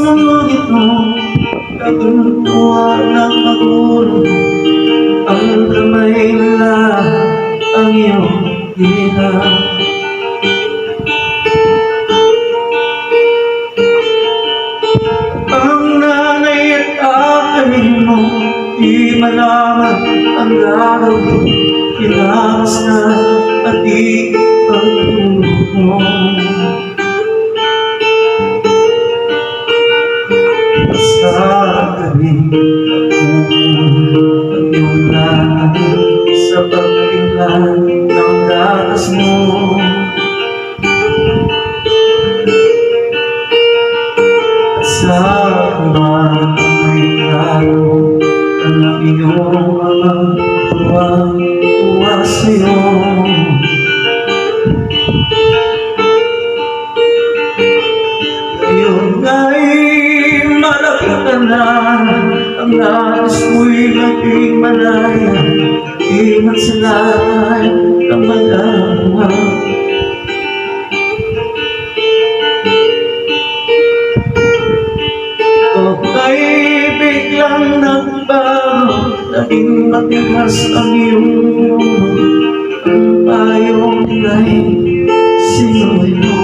ngunit mo kaguntuan ng magulo. Ang kamay nila ang iyong hirap. Ang nanay at tatay mo di malaman ang gagawin. Kinakas na at di pagtulog mo. Sa galing ang iyong lahat sa pagtinglan ng gatas mo. Sa kumain may klaro ng iyong mga tuwa sa'yo. Ngayon ay malaki ka na, ang nais mo'y naging malaya, di man sana'y ang magagawa. Ay biglang nagbago, naging matigas ang iyong mundo. Ang payong ay sinuloy mo.